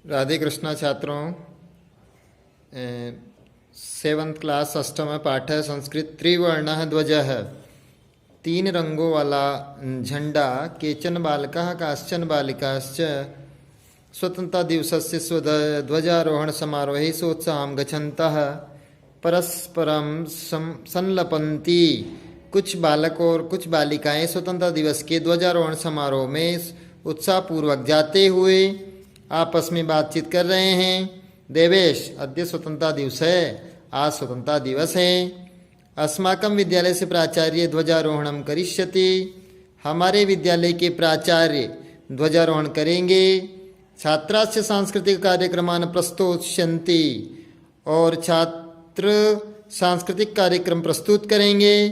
राधे कृष्णा छात्रों, 7th class अष्टम पाठ संस्कृत त्रिवर्ण ध्वज, 3 रंगों वाला झंडा। केचन बालकाः काश्चन बालिकाश्च स्वतंत्रता दिवसस्य ध्वजारोहण समारोहे सोत्साहं गच्छन्तः परस्परं संलपन्ति। कुछ बालक और कुछ बालिकाएं स्वतंत्रता दिवस के ध्वजारोहण समारोह में उत्साहपूर्वक जाते हुए आपस में बातचीत कर रहे हैं। देवेश, अद्य स्वतंत्रता दिवस है, आज स्वतंत्रता दिवस है। अस्माकं विद्यालय से प्राचार्य ध्वजारोहणम करिष्यति, हमारे विद्यालय के प्राचार्य ध्वजारोहण करेंगे। छात्रास्य सांस्कृतिक कार्यक्रमान प्रस्तोष्यन्ति, और छात्र सांस्कृतिक कार्यक्रम प्रस्तुत करेंगे।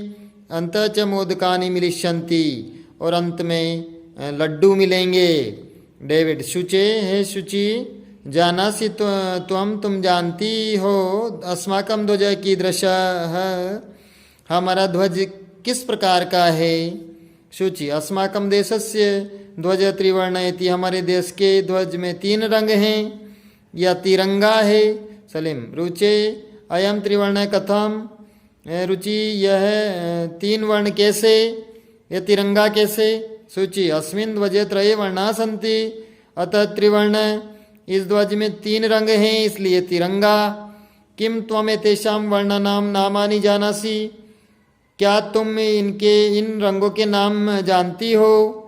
अंतः च मोदकानि मिलिष्यन्ति, और अंत में लड्डू मिलेंगे। डेविड, शुचे, हे शुचि, जानासि तुम जानती हो अस्माकं ध्वज कीदृशः, हमारा ध्वज किस प्रकार का है। शुचि, अस्माकं देशस्य ध्वज त्रिवर्ण इति, हमारे देश के ध्वज में 3 रंग हैं या तिरंगा है। सलीम, रुचे, अयम त्रिवर्ण कथम, रुचि, यह 3 वर्ण कैसे, यह तिरंगा कैसे। सूची, अस्मिन् ध्वजे 3 वर्णाः सन्ति, अतः त्रिवर्ण, इस ध्वज में 3 रंग हैं इसलिए तिरंगा। किम त्वम एतेषां वर्णानां नामानि जानासि, क्या तुम इन रंगों के नाम जानती हो।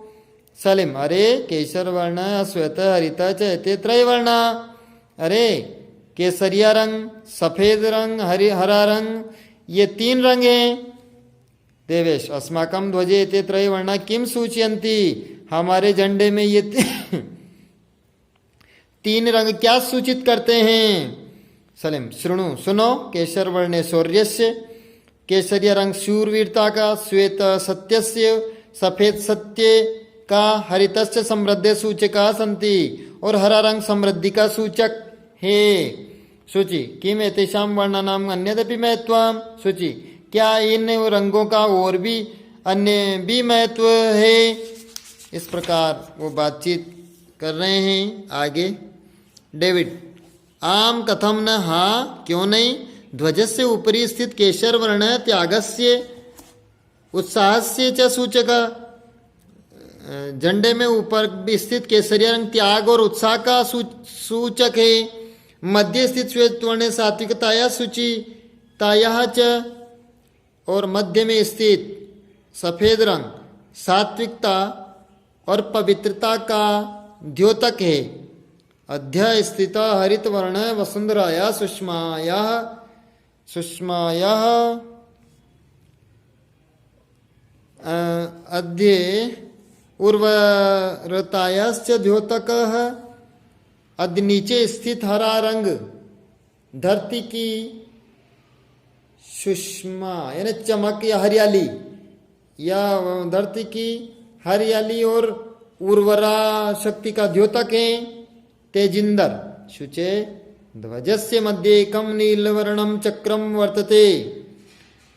सलीम, अरे केसर वर्ण, श्वेत, हरित च एते 3 वर्णा। अरे केसरिया रंग, सफेद रंग, हरा रंग, ये 3 रंग हैं। देवेश, अस्माकं ध्वजे एते 3 वर्णा किम सूचयन्ति, हमारे झंडे में ये 3 रंग क्या सूचित करते हैं। सलीम, शृणु, सुनो। केसर वर्णे शौर्यस्य, केसरिया रंग शूरवीरता का, श्वेत सत्यस्य, सफेद सत्य का, हरितस्य समृद्धि सूचका सन्ति, और हरा रंग समृद्धि का सूचक है। सूची, किम एतेषां वर्णानां अन्यदपि महत्वम्। सूची, क्या इन रंगों का और भी अन्य भी महत्व है। इस प्रकार वो बातचीत कर रहे हैं। आगे डेविड, आम कथम न, हाँ क्यों नहीं। ध्वजस्य उपरि स्थित केसर वर्ण त्यागस्य उत्साहस्य च सूचक, झंडे में ऊपर स्थित केसरिया रंग त्याग और उत्साह का सूचक है। मध्य स्थित श्वेत वर्ण सात्विकताया सूचिताया च, और मध्य में स्थित सफेद रंग सात्विकता और पवित्रता का द्योतक है। अध्य स्थित हरित वर्ण वसुंधराया सुषमाया अध्य उर्वरतायाश्च द्योतकः। अध्य नीचे स्थित हरा रंग धरती की सुषमा यानी चमक या हरियाली, या धरती की हरियाली और उर्वरा शक्ति का द्योतक है। तेजिंदर, शुचे, ध्वजस्य मध्ये एकम नीलवर्णम चक्रम वर्तते।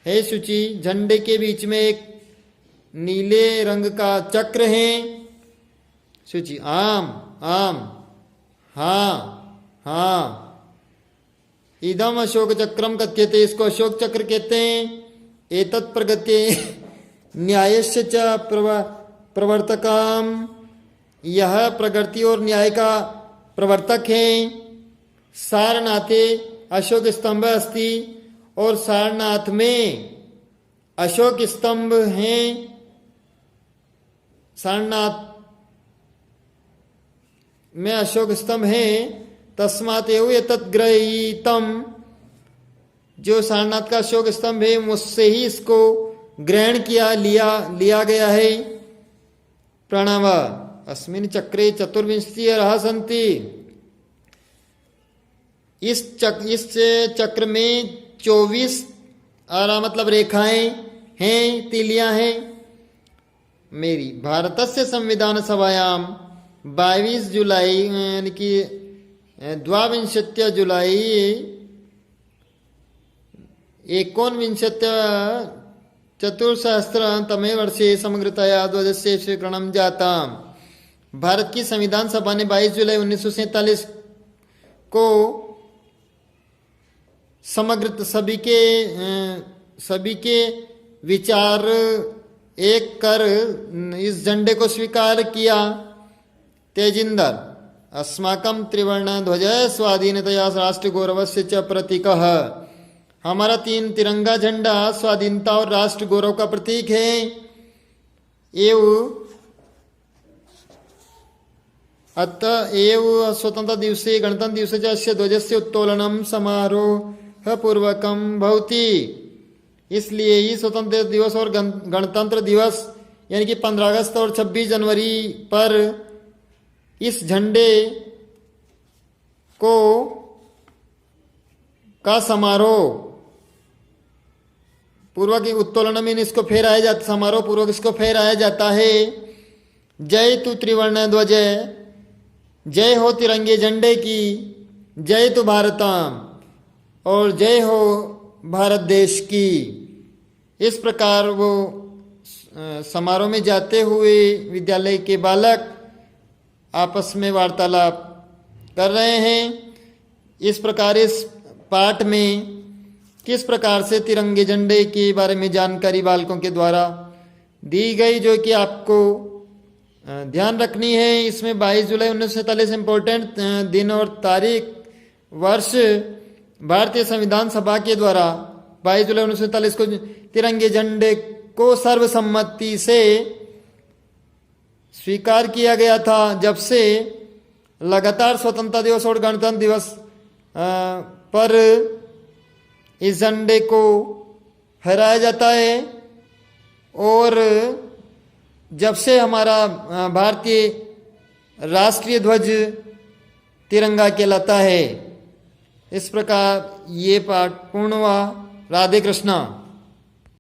हे शुचि, झंडे के बीच में एक नीले रंग का चक्र है। शुचि, आम आम, हाँ हाँ। इदम अशोक चक्रम कथ्यते, इसको अशोक चक्र कहते हैं। एतत् प्रगति न्यायस्य च प्रवर्तकम, यह प्रगति और न्याय का प्रवर्तक है। सारनाथे अशोक स्तंभ अस्ति, और सारनाथ में अशोक स्तंभ हैं। सारनाथ में अशोक स्तंभ है। तस्मात् एव एतत् गृहीतम, जो सारनाथ का अशोक स्तंभ है मुझसे ही इसको ग्रहण लिया गया है। प्रणव, अस्मिन् चक्रे 24 सन्ति, इस चक्र में 24 मतलब रेखाएं हैं, तीलियां हैं। मेरी भारतस्य संविधान सभायां 22 जुलाई यानी कि 22 जुलाई 1949 वर्षे समग्रतया ध्वजस्य स्वीकरणं जातम्। भारत की संविधान सभा ने 22 जुलाई 1947 को समग्र सभी के विचार एक कर इस झंडे को स्वीकार किया। तेजिंदर अस्माकं त्रिवर्ण ध्वज स्वाधीनतया राष्ट्र गौरवस्य च प्रतीकः। हमारा 3 तिरंगा झंडा स्वाधीनता और राष्ट्र गौरव का प्रतीक है। अतएव स्वतंत्रता दिवसे गणतंत्र दिवसे च अस्य ध्वजस्य उत्तोलनं समारोह पूर्वकं भवति। इसलिए ही स्वतंत्रता दिवस और गणतंत्र दिवस यानी कि 15 अगस्त और 26 जनवरी पर इस झंडे का समारोह पूर्वक उत्तोलन में इसको फहराया जाता, समारोह पूर्वक इसको फहराया जाता है। जय तु त्रिवर्ण ध्वज, जय हो तिरंगे झंडे की, जय तु भारतम, और जय हो भारत देश की। इस प्रकार वो समारोह में जाते हुए विद्यालय के बालक आपस में वार्तालाप कर रहे हैं। इस प्रकार इस पाठ में किस प्रकार से तिरंगे झंडे के बारे में जानकारी बालकों के द्वारा दी गई, जो कि आपको ध्यान रखनी है। इसमें 22 जुलाई 1947 इम्पोर्टेंट दिन और तारीख वर्ष भारतीय संविधान सभा के द्वारा 22 जुलाई 1947 को तिरंगे झंडे को सर्वसम्मति से स्वीकार किया गया था। जब से लगातार स्वतंत्रता दिवस और गणतंत्र दिवस पर इस झंडे को फहराया जाता है, और जब से हमारा भारतीय राष्ट्रीय ध्वज तिरंगा कहलाता है। इस प्रकार ये पाठ पूर्ण हुआ। राधे कृष्णा।